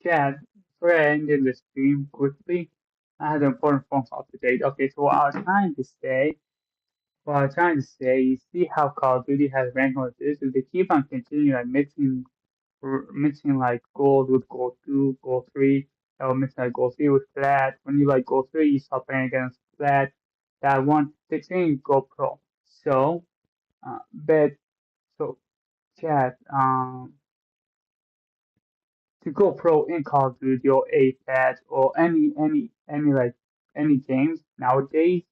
Chad, before I ended the stream quickly, I had an important phone call today. Okay, so what I was trying to say, you see how Call of Duty has rank mode is they keep on continuing like mixing like gold with gold 2, gold 3, or mixing like gold 3 with flat. When you like gold 3, you start playing against flat. That one, 16, you go pro. So, but, so, Chad, to go pro in Call of Duty or Apex or any games nowadays,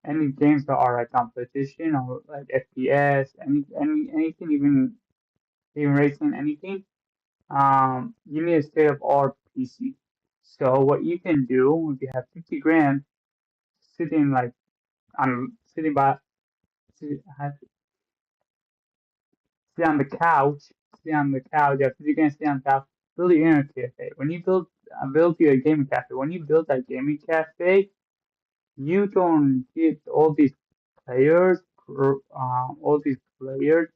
any games that are like competition or like FPS, anything, even racing, anything, you need a state of art PC. So what you can do if you have 50 grand sitting like on sitting by sit, have- sit on the couch, sit on the couch, you have 50 grand sit on the couch, build your internet cafe. When you build your gaming cafe, when you build that gaming cafe, you don't get all these players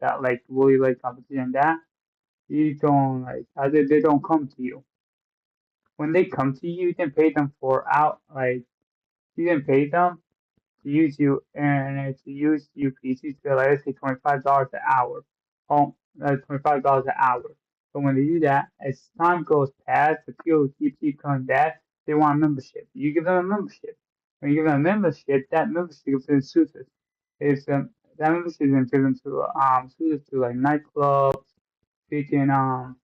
that like really like competition that you don't like, they don't come to you. When they come to you, you can pay them you can pay them to use you and to use you PC to like let's say $25 an hour. $25 an hour. But when they do that, as time goes past, the people keep coming back, they want a membership. You give them a membership. When you give them a membership, that membership is in suited. Is that membership is given to suited to like nightclubs, freaking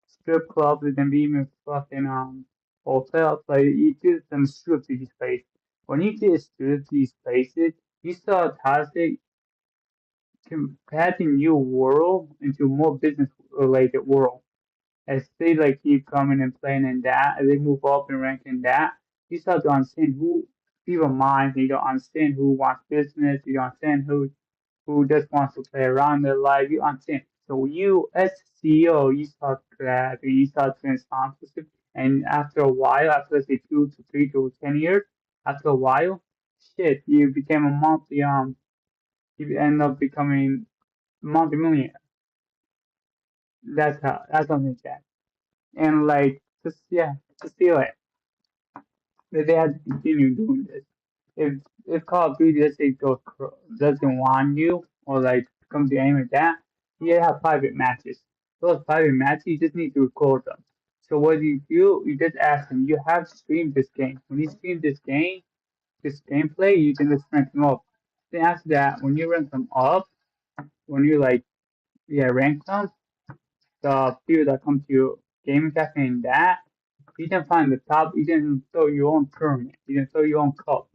strip clubs, it can be even fucking hotels. Like you get them strip to these places. When you get strip to these places, you start toxic comparing your world into a more business related world. As they like keep coming and playing in that, as they move up and rank in that, you start to understand who people mind, you don't understand who wants business, you don't understand who just wants to play around their life, you understand. So you as CEO, you start grabbing, you start doing sponsorship, and after a while, after let's say 2 to 3 to 10 years, after a while, shit, you became a you end up becoming multi-millionaire. That's something that. And like just yeah, just feel it. That they have to continue doing this. If Call of Duty let's say doesn't want you or like comes to aim at that, you have private matches. Those private matches you just need to record them. So what you do, you just ask them, you have to stream this game. When you stream this gameplay, you can just rank them up. Then after that, when you rank them up, when you like rank them, the people that come to your gaming cafe and that, you can find the top, you can throw your own tournament, you can throw your own cup,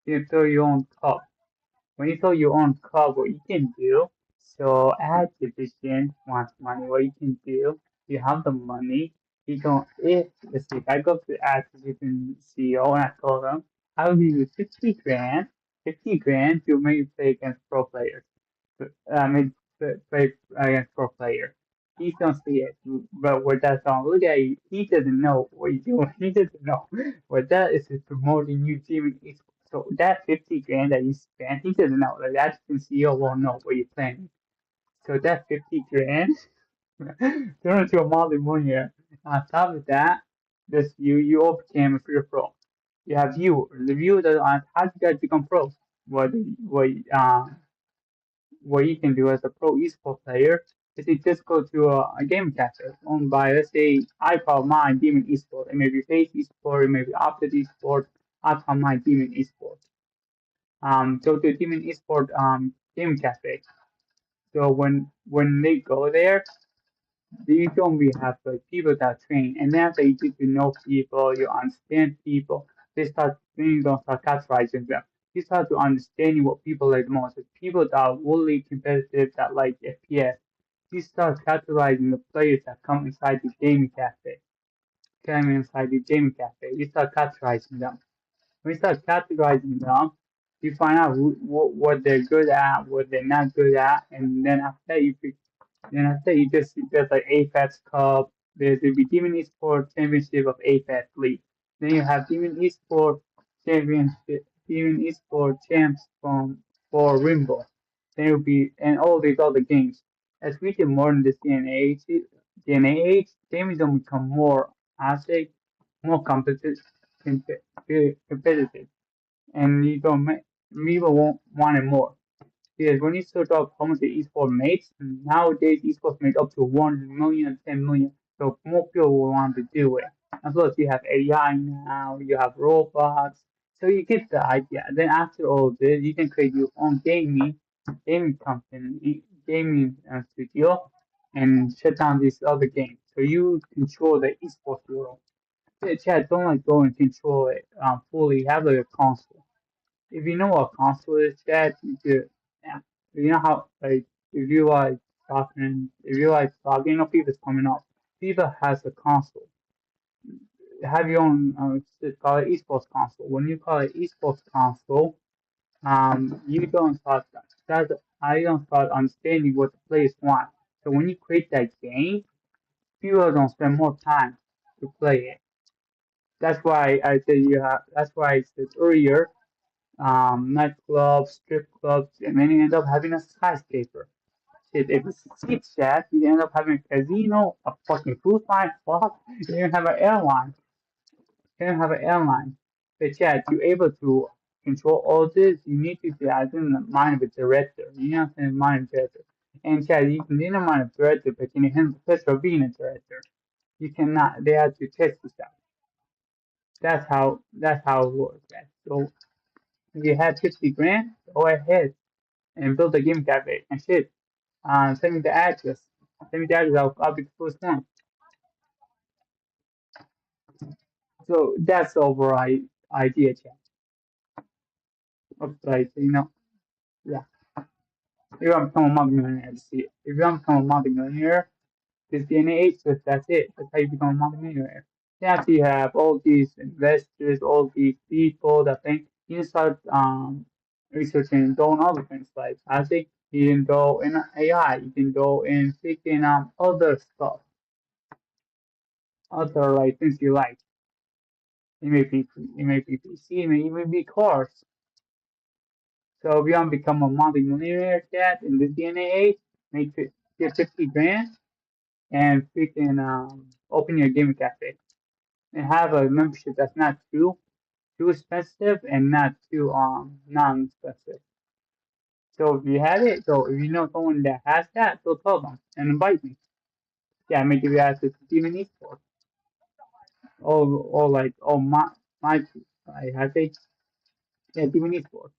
you can throw your own cup. When you throw your own cup, what you can do, so Activision wants money, what you can do, you have the money, you can, let's see, if I go to the Activision CEO and I told them, I will give you 50 grand to maybe play against pro players. Made play against pro player. He don't see it, but what that song look at you, he doesn't know what you're doing. He doesn't know what that is promoting you team. So that 50 grand that you spent, he doesn't know. Like that CEO won't know what you're planning. So that 50 grand turn into a multi-millionaire. On top of that, this you all became a free pro. You have viewers. The viewers are on how you guys become pros. What what you can do as a pro esports player is you just go to a game cafe owned by, let's say, I call mine Demon Esport. It may be Face Esport, it may be Opted Esport. I call mine Demon Esport. Go to Demon Esport game cafe. So when they go there, you don't really have like people that train, and then after you get to know people, you understand people. Then you don't start categorizing them. You start to understanding what people like most. Like people that are really competitive, that like FPS. You start categorizing the players that come inside the gaming cafe. Come inside the gaming cafe. You start categorizing them. When you start categorizing them, you find out what they're good at, what they're not good at, and then after that you just like AFAS Cup. There's the Demon Esport Championship of AFAS League. Then you have Demon Esport Champs for Rainbow. Then it will be and all these other games. As we get more in this day and age, DNA gaming is gonna become more, I say, more competitive, and you don't make people won't want it more. Because when you search up how much the esports makes, nowadays esports make up to 1 million, 10 million. So more people will want to do it. And plus you have AI now, you have robots. So you get the idea. Then after all this, you can create your own gaming company, gaming studio, and shut down these other games. So you control the esports world. Yeah, Chad, don't like go and control it fully. Have like a console. If you know what console is, Chad, yeah. You know how like if you like soccer, you know FIFA's coming up. FIFA has a console. Have your own just call it esports console. When you call it esports console, you don't start that I don't start understanding what the players want. So when you create that game, people don't spend more time to play it. That's why I said you have. That's why I said earlier, nightclubs, strip clubs, and then you end up having a skyscraper. Shit, if it's cheap chat, you end up having a casino, a fucking cruise line, fuck, you even have an airline. You even have an airline. But chat, you're able to control all this, you need to be as in the mind of a director. You know what I'm saying? Mind of a director. And chat, you can be in the mind of a director, but can you handle the pressure of being a director? You cannot. They have to test this out. That's how it works. Right? So if you have 50 grand, go ahead and build a game cafe and shit. Send me the address. Send me the address. I'll be the first one. So that's the overall idea, chat. Of like, yeah. If I'm become a multi-millionaire, see it. If I'm become a multi-millionaire, this DNA age, that's it. That's how you become a multi-millionaire. Then after you have all these investors, all these people that think, you start researching and doing other things. Like I think you can go in AI, you can go in seeking other stuff, other like things you like. It may be PC, it may even be cars. So if you want to become a multi-millionaire cat in this DNA age, get 50 grand and freaking open your gaming cafe and have a membership that's not too expensive and not too non-expensive. So if you have it, so if you know someone that has that, so tell them and invite me. Yeah, maybe we have to even esports. Or like my I say yeah, even esports.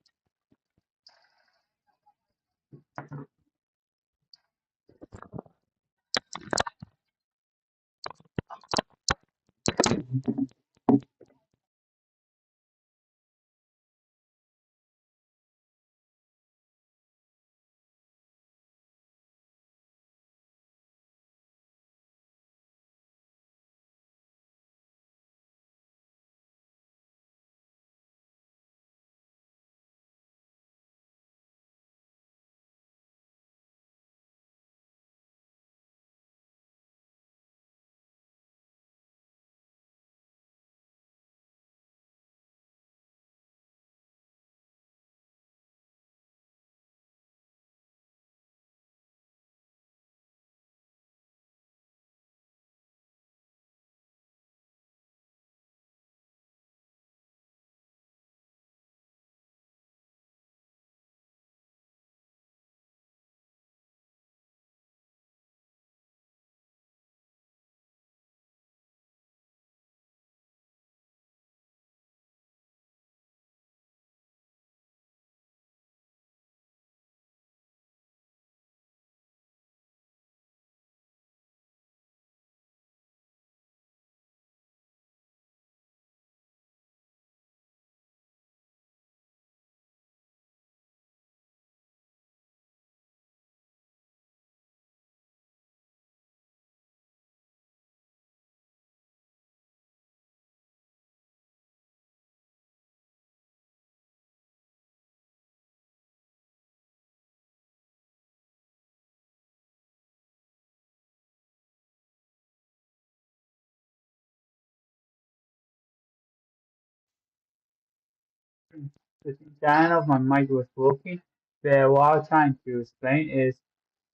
The channel of my mic was working. But what I was trying to explain is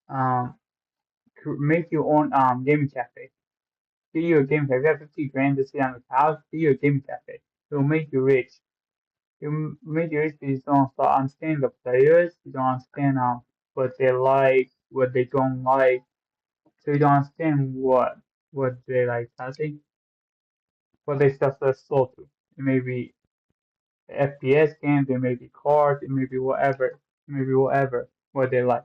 um make your own gaming cafe. Get you a gaming cafe. If you have 50 grand to sit on the couch, get you a gaming cafe. It will make you rich. It will make you rich because you don't start understanding the players. You don't understand what they like, what they don't like. So you don't understand what they like. I think what they stuff are sold to. It may be FPS games, it may be cards, it may be whatever, what they like.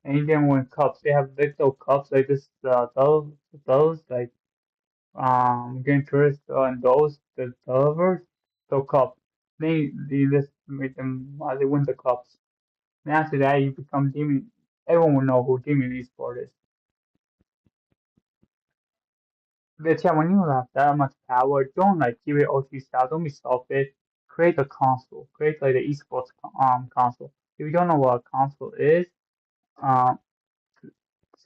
And even when cups, they have little cups like this, those like Game Tourist and those the delivers the cup. They just make them they win the cups. And after that, you become demon. Everyone will know who Demon Esport is. But yeah, when you have that much power, don't like give it all to yourself. Don't be selfish. Create a console. Create like the esports console. If you don't know what a console is, um,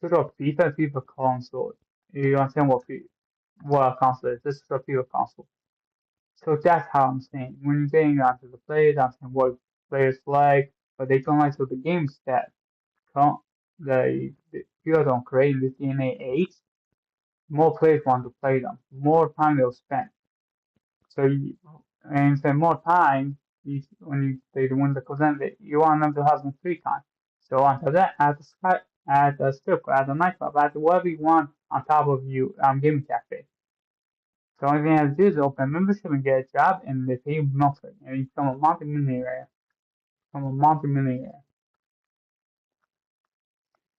sort of FIFA console. You understand what a console is? This is a FIFA console. So that's how I'm saying. When you're getting onto the players, I'm saying what players like, but they don't like. So the games that don't, the people don't create in this DNA age, more players want to play them. More time they'll spend. So you, and spend more time when you play the one that goes in, you want them to have some free time. So on top of that, add the Skype, add the strip club, add the nightclub, add whatever you want on top of you gaming cafe. So the only thing you have to do is open membership and get a job, and they pay you monthly, and you become a multi-millionaire. Become a multi-millionaire.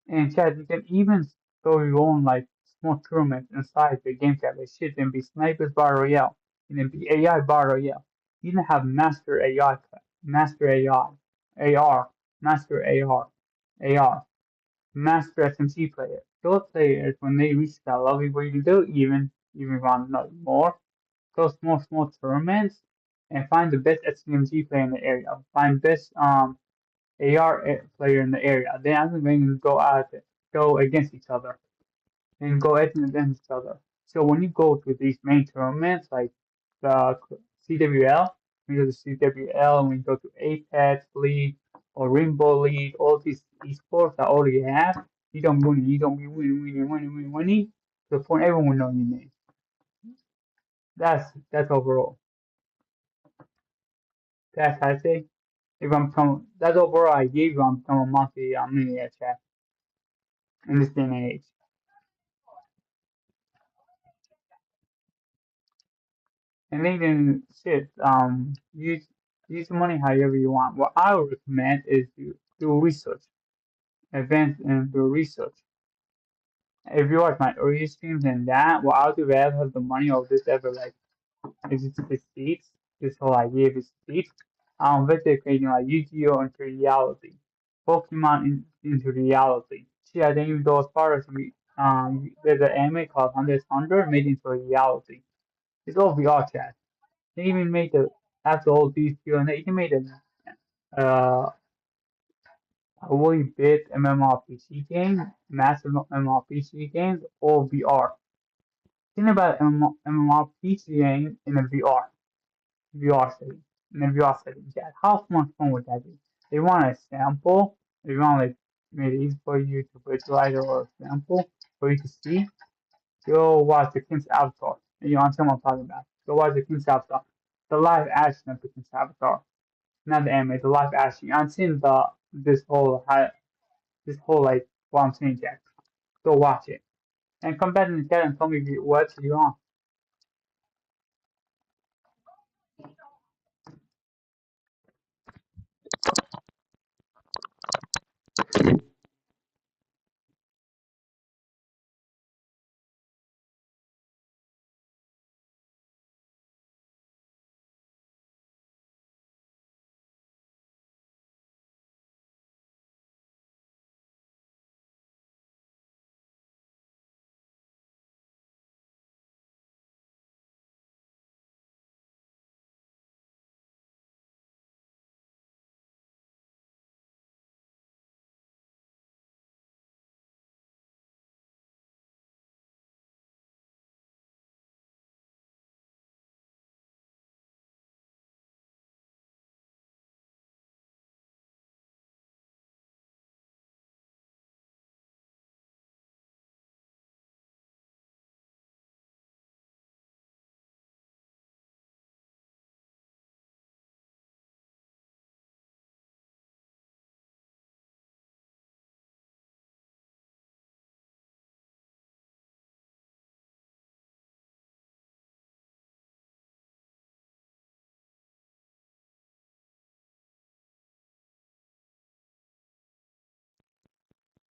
And Chad, you can even throw your own like small tournaments inside the game cafe. Shit, then be snipers battle royale, and then be AI battle royale. You can have master AI, master AI, AR, master AR, AR, master SMG player. Those players, when they reach that level, where you can do even run more. Go small tournaments and find the best SMG player in the area. Find best AR player in the area. Then after they can go against each other and go against each other. So when you go to these main tournaments like the CWL, when you go to CWL, when you go to Apex League or Rainbow League, all these esports that already have, you don't win. You don't be winning. To the point everyone know your name. That's overall. That's how I say. If I'm become, that's overall I gave you. I'm become a monthly millionaire chat in this day and age. And even shit, use the money however you want. What I would recommend is you do research, advance and do research. If you watch my early streams and that, what I'll do rather have the money of this ever like is it succeeds, this whole idea if it succeeds, basically creating like Yu-Gi-Oh into reality, Pokemon into reality. See, I think even go as far as there's an anime called Hunter x Hunter made into a reality. It's all VR chat. They even made after all these people, and they even made uh, a really big MMORPG game, massive MMORPG games, all VR. Think about MMORPG game in a VR setting, in a VR setting. Yeah, how much fun would that be? They want a sample. They want like maybe easy for you to visualize or a sample for you to see. Go watch the King's Avatar. You understand what I'm talking about? Go watch the King's Avatar. The live action of the King's Avatar, not the anime. The live action. I've seen this whole like what I'm saying, Jack. Go watch it and come back in the chat and tell me what you want.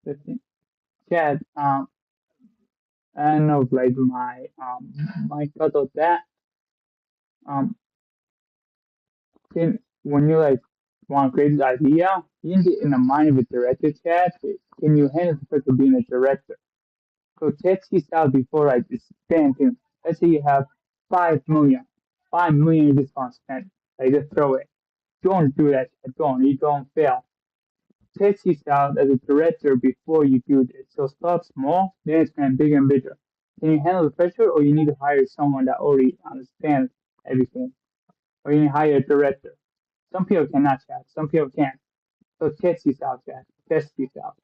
The chat, I don't know, like my thought of that, um, when you like want to create this idea, you can get in the mind of a director, chat. Can you handle the fact of being a director? So test this out before like spending. Let's say you have 5 million. 5 million you just want to spend. Like just throw it. Don't do that. Don't. You don't fail. Test this out as a director before you do this. So start small, then expand bigger and bigger. Can you handle the pressure, or you need to hire someone that already understands everything, or you need to hire a director? Some people cannot chat. Some people can. So test this out, chat. Test this out.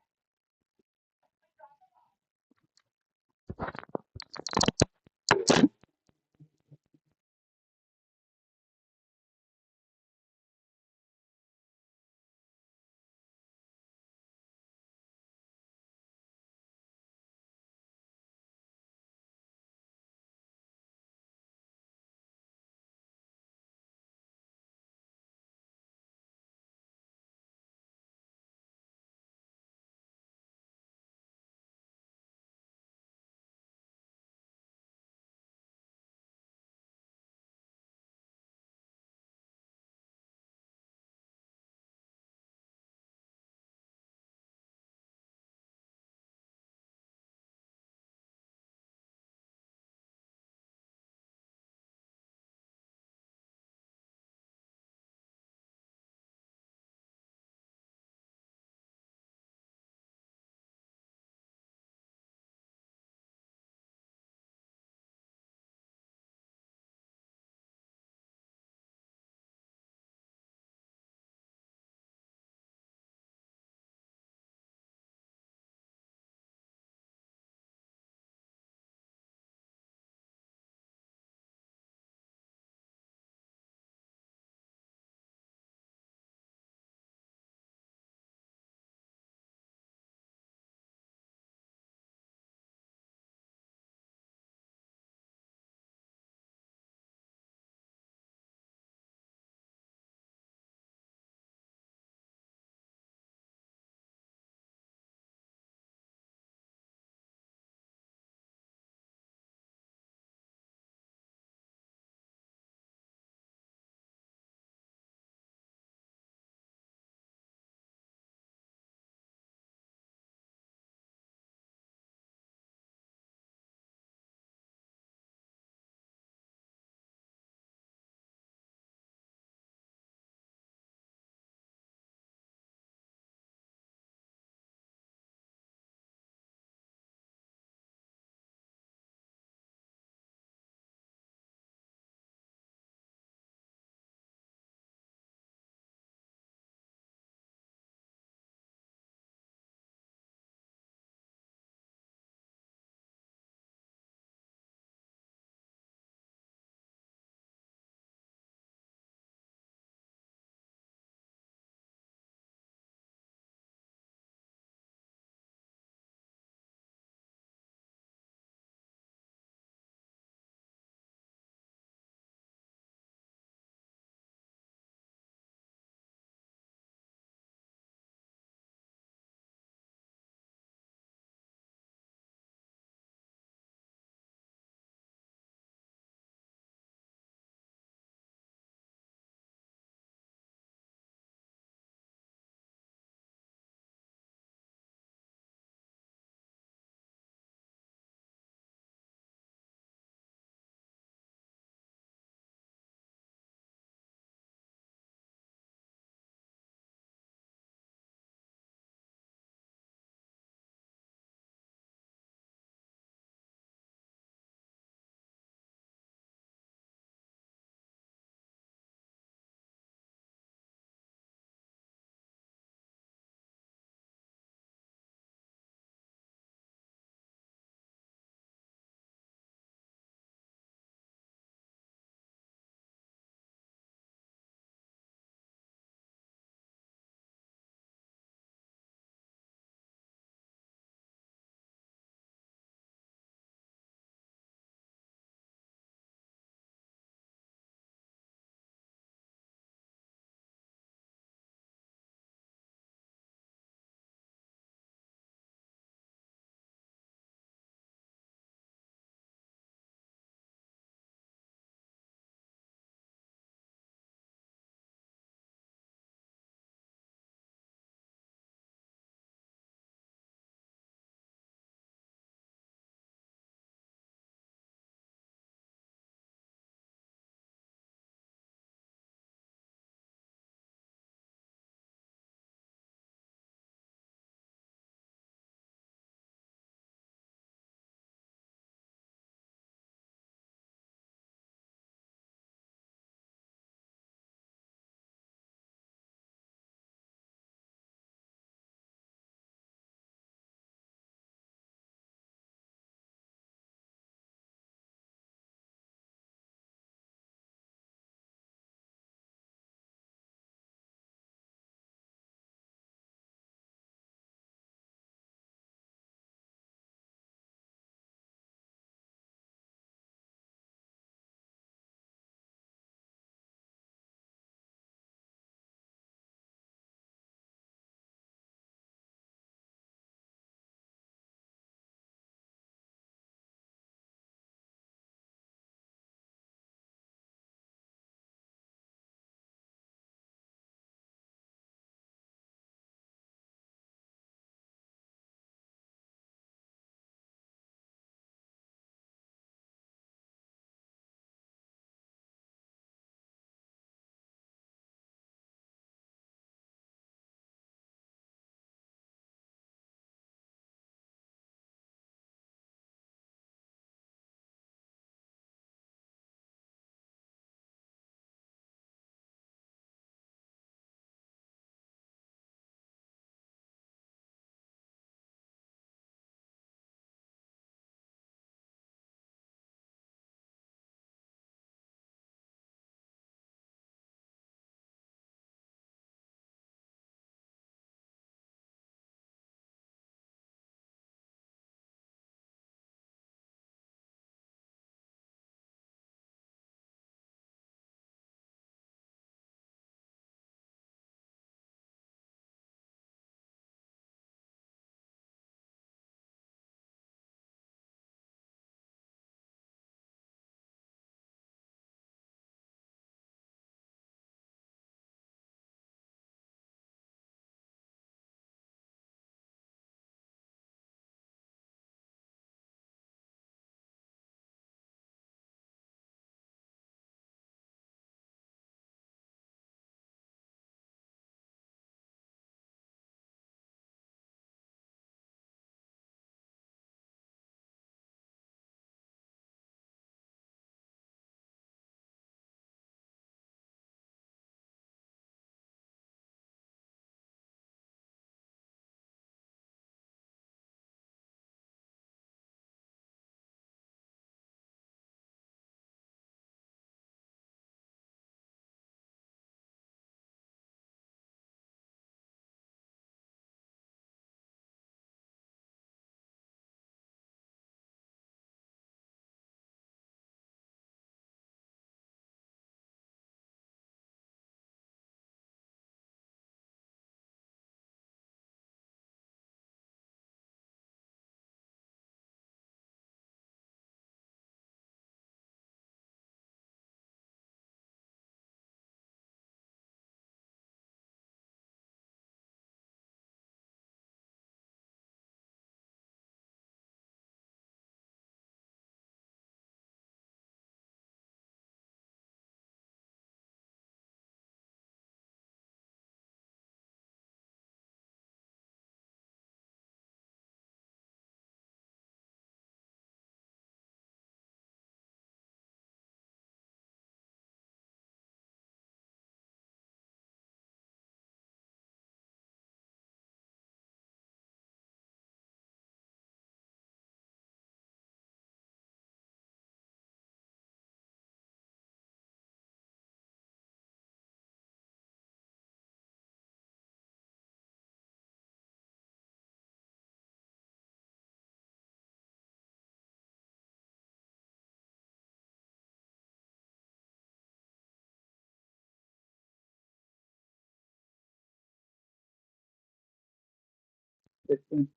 the thing.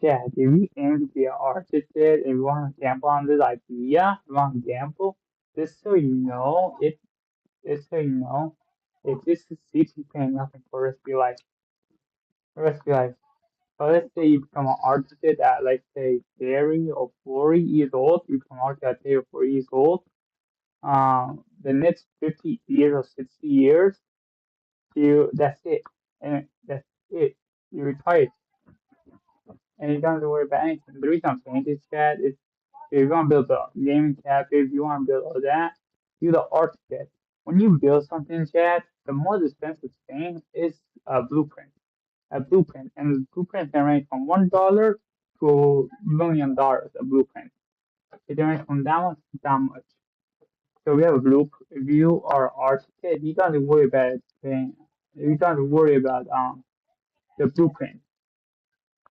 Yeah, if you aim to be an artist, if you want to gamble on this idea, you want to gamble, just so you know, just so you know, if this is city paying nothing for us, be like, but let's say you become an artist at, like, say, 30 or 40 years old, you become an artist at 30 or 40 years old, the next 50 years or 60 years, that's it. And that's it. You retire. And you don't have to worry about anything. The reason I'm saying this, Chad, is if you want to build a gaming cafe, if you want to build all that, you're the architect. When you build something, Chad, the most expensive thing is a blueprint. A blueprint. And the blueprint can range from $1 to $1 million, a blueprint. It can range from that much to that much. So we have a blueprint. If you are an architect, you don't have to worry about thing. You don't have to worry about the blueprint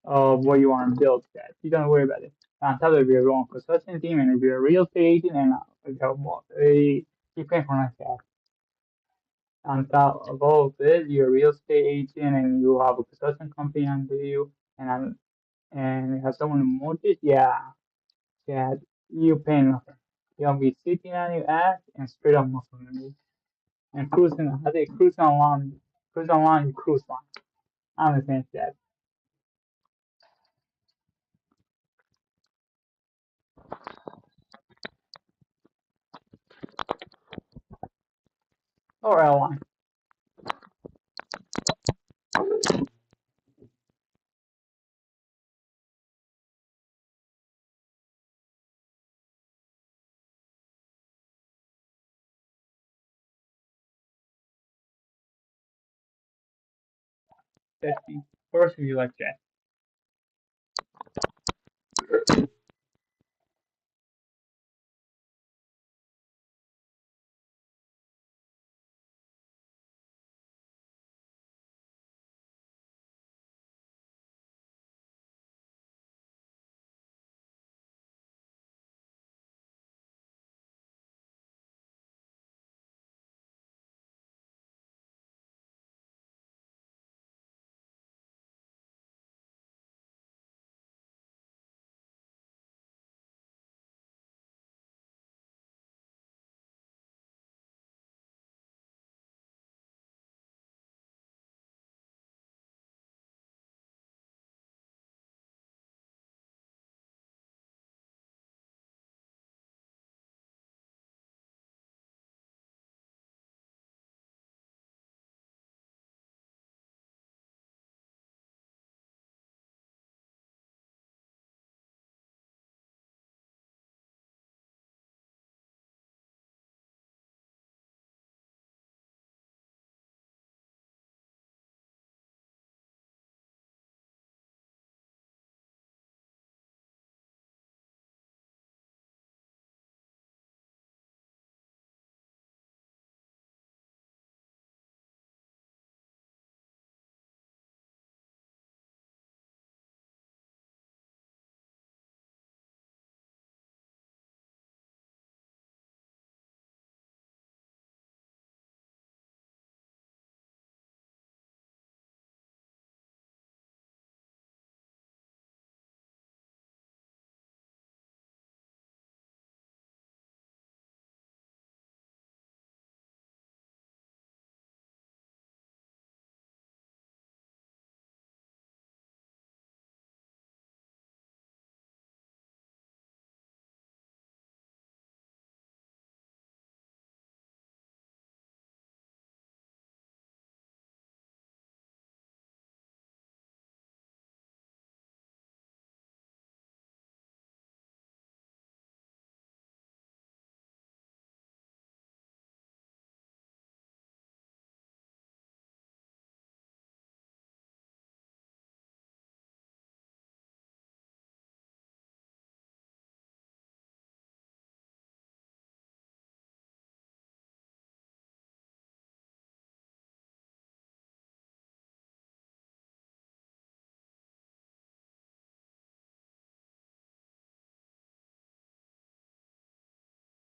of what you want to build, Chad. You don't worry about it. On top of it, your own construction team and if you're a real estate agent and you pay for that. On top of all of this, you're a real estate agent and you have a construction company under you and you have someone to mortgage, yeah, you pay nothing. You'll be sitting on your ass and straight up muscle memory. And cruising, I think cruising along, you cruise line. I understand that. Or airline. Testing. First, if you like that.